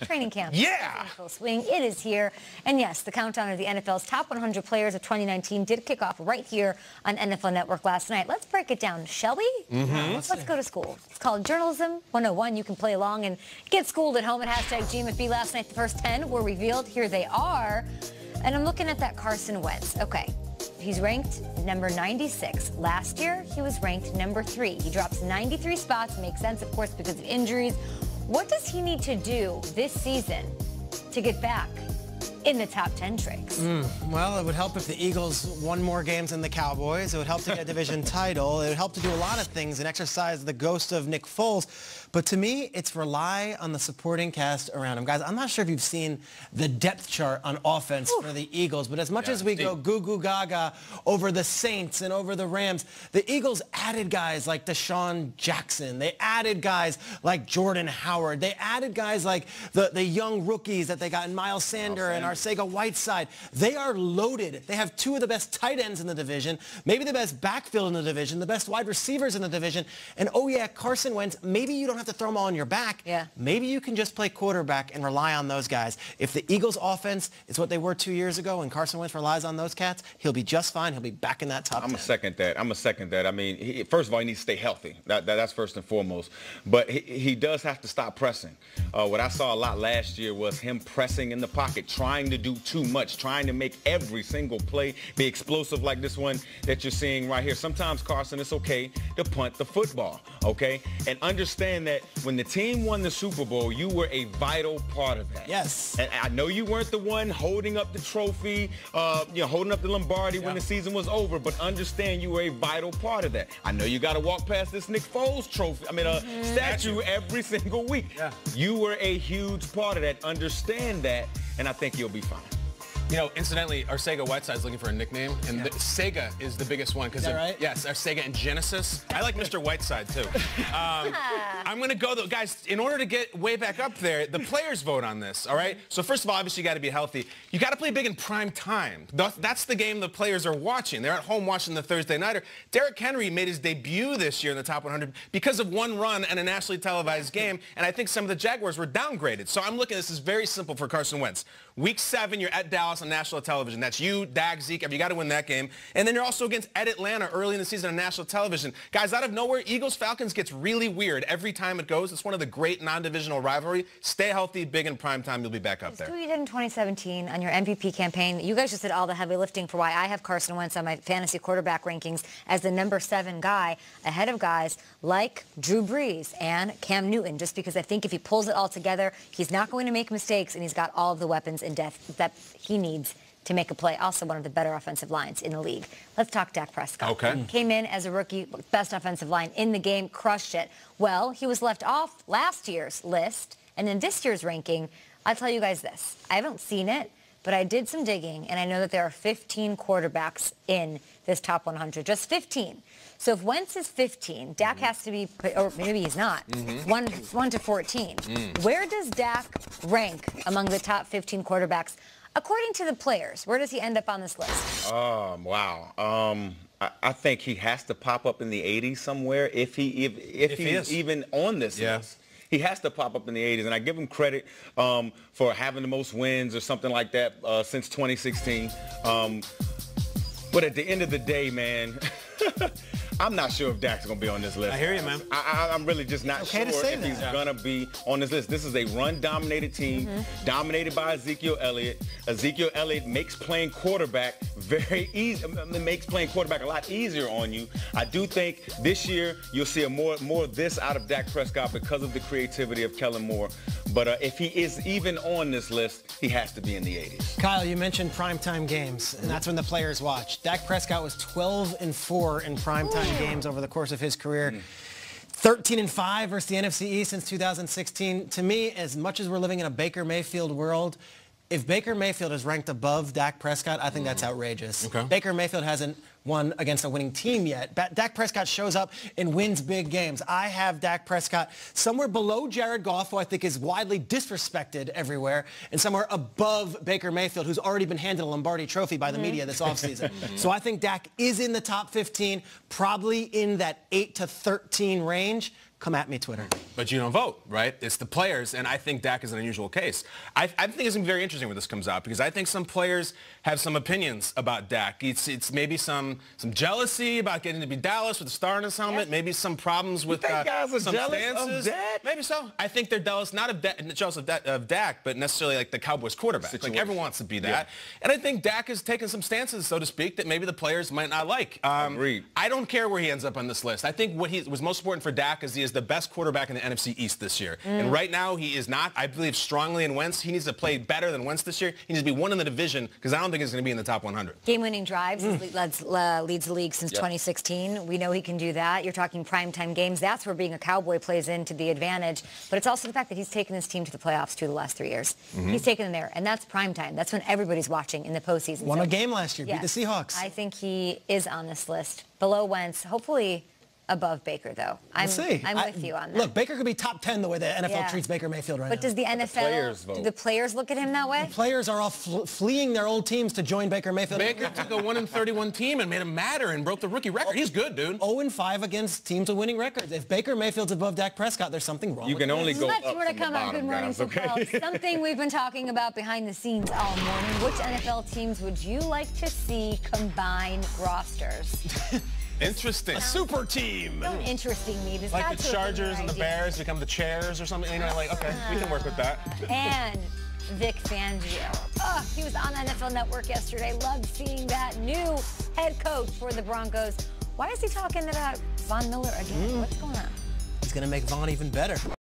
Training camp. Yeah. In full swing. It is here. And yes, the countdown of the NFL's top 100 players of 2019 did kick off right here on NFL Network last night. Let's break it down, shall we? Let's go to school. It's called Journalism 101. You can play along and get schooled at home at #GMFB. Last night, the first 10 were revealed. Here they are. And I'm looking at that Carson Wentz. Okay. He's ranked number 96. Last year, he was ranked number 3. He drops 93 spots. Makes sense, of course, because of injuries. What does he need to do this season to get back in the top 10, Tricks? Well, it would help if the Eagles won more games than the Cowboys. It would help to get a division title. It would help to do a lot of things and exercise the ghost of Nick Foles. But to me, it's rely on the supporting cast around him. Guys, I'm not sure if you've seen the depth chart on offense for the Eagles, but as much as we go goo-goo gaga over the Saints and over the Rams, the Eagles added guys like Deshaun Jackson. They added guys like Jordan Howard. They added guys like the young rookies that they got in Miles Sanders and Arcega-Whiteside. They are loaded. They have 2 of the best tight ends in the division, maybe the best backfield in the division, the best wide receivers in the division. And oh yeah, Carson Wentz, maybe you don't have to throw them all on your back. Yeah. Maybe you can just play quarterback and rely on those guys. If the Eagles offense is what they were 2 years ago and Carson Wentz relies on those cats, he'll be just fine. He'll be back in that top 10. I'm going to second that. I mean, first of all, he needs to stay healthy. That's first and foremost. But he does have to stop pressing. What I saw a lot last year was him pressing in the pocket, trying to do too much, trying to make every single play be explosive like this one that you're seeing right here. Sometimes, Carson, it's okay to punt the football, okay? And understand that when the team won the Super Bowl, you were a vital part of that. Yes. And I know you weren't the one holding up the trophy, holding up the Lombardi when the season was over, but understand you were a vital part of that. I know you got to walk past this Nick Foles trophy, statue every single week. Yeah. You were a huge part of that. Understand that, and I think you'll be fine. You know, incidentally, Arcega-Whiteside is looking for a nickname, and Sega is the biggest one. Is that right? Yes, Arcega and Genesis. I like Mr. Whiteside, too. I'm going to go, though. Guys, in order to get way back up there, the players vote on this, all right? So first of all, obviously, you got to be healthy. You got to play big in prime time. That's the game the players are watching. They're at home watching the Thursday Nighter. Derrick Henry made his debut this year in the top 100 because of one run and a nationally televised game, and I think some of the Jaguars were downgraded. So I'm looking at this is very simple for Carson Wentz. Week 7, you're at Dallas on national television. That's you, Dak, Zeke. You got to win that game. And then you're also against Atlanta early in the season on national television. Guys, out of nowhere, Eagles-Falcons gets really weird every time it goes. It's one of the great non-divisional rivalry. Stay healthy, big in prime time. You'll be back up there. Who you did in 2017 on your MVP campaign. You guys just did all the heavy lifting for why I have Carson Wentz on my fantasy quarterback rankings as the number 7 guy ahead of guys like Drew Brees and Cam Newton, just because I think if he pulls it all together, he's not going to make mistakes, and he's got all of the weapons and depth that he needs to make a play. Also one of the better offensive lines in the league. Let's talk Dak Prescott. Okay. Came in as a rookie, best offensive line in the game, crushed it. Well, he was left off last year's list, and in this year's ranking, I'll tell you guys this. I haven't seen it, but I did some digging, and I know that there are 15 quarterbacks in this top 100, just 15. So if Wentz is 15, Dak has to be, or maybe he's not, 1 to 14. Where does Dak rank among the top 15 quarterbacks? According to the players, where does he end up on this list? Wow. I think he has to pop up in the 80s somewhere if he's even on this list. He has to pop up in the 80s, and I give him credit for having the most wins or something like that since 2016. But at the end of the day, man, I'm not sure if Dak's going to be on this list. I hear you, man. I'm really just not sure if he's going to be on this list. This is a run-dominated team, dominated by Ezekiel Elliott. Ezekiel Elliott makes playing quarterback very easy, makes playing quarterback a lot easier on you. I do think this year you'll see more of this out of Dak Prescott because of the creativity of Kellen Moore. But if he is even on this list, he has to be in the 80s. Kyle, you mentioned primetime games, and that's when the players watch. Dak Prescott was 12-4 in primetime games over the course of his career. 13-5 versus the NFC East since 2016. To me, as much as we're living in a Baker Mayfield world, if Baker Mayfield is ranked above Dak Prescott, I think that's outrageous. Okay. Baker Mayfield hasn't won against a winning team yet. Dak Prescott shows up and wins big games. I have Dak Prescott somewhere below Jared Goff, who I think is widely disrespected everywhere, and somewhere above Baker Mayfield, who's already been handed a Lombardi trophy by the media this offseason. So I think Dak is in the top 15, probably in that 8 to 13 range. come at me, Twitter. But you don't vote, right? It's the players, and I think Dak is an unusual case. I think it's going to be very interesting when this comes out because I think some players have some opinions about Dak. It's maybe some jealousy about getting to be Dallas with the star in his helmet, maybe some problems with guys are some jealous stances. of Dak? Maybe so. I think they're jealous, not of Dak, but necessarily like the Cowboys quarterback. Situation. Like everyone wants to be that. And I think Dak has taken some stances, so to speak, that maybe the players might not like. Agreed. I don't care where he ends up on this list. I think what was most important for Dak is he is the best quarterback in the NFC East this year. And right now he is not. I believe strongly in Wentz. He needs to play better than Wentz this year. He needs to be one in the division because I don't think he's going to be in the top 100. Game-winning drives leads the league since 2016. We know he can do that. You're talking primetime games. That's where being a Cowboy plays into the advantage. But it's also the fact that he's taken his team to the playoffs the last 3 years. He's taken them there, and that's primetime. That's when everybody's watching in the postseason. Won a game last year, beat the Seahawks. I think he is on this list. Below Wentz, hopefully above Baker, though. I'm with you on that. Look, Baker could be top 10 the way the NFL treats Baker Mayfield right now. But does the NFL, do the players look at him that way? The players are all fleeing their old teams to join Baker Mayfield. Baker took a 1-31 team and made him matter and broke the rookie record. He's good, dude. 0-5 against teams with winning records. If Baker Mayfield's above Dak Prescott, there's something wrong. You can only go Let's up sort of from the come on bottom, Good Morning guys, Football. okay? Something we've been talking about behind the scenes all morning. Which NFL teams would you like to see combine rosters? Interesting. A super team. Don't interesting me. This Like got the to have been Chargers your and the idea. Bears become the chairs or something. You know, like, okay, we can work with that. And Vic Fangio. Oh, he was on NFL Network yesterday. Loved seeing that new head coach for the Broncos. Why is he talking about Von Miller again? What's going on? He's going to make Vaughn even better.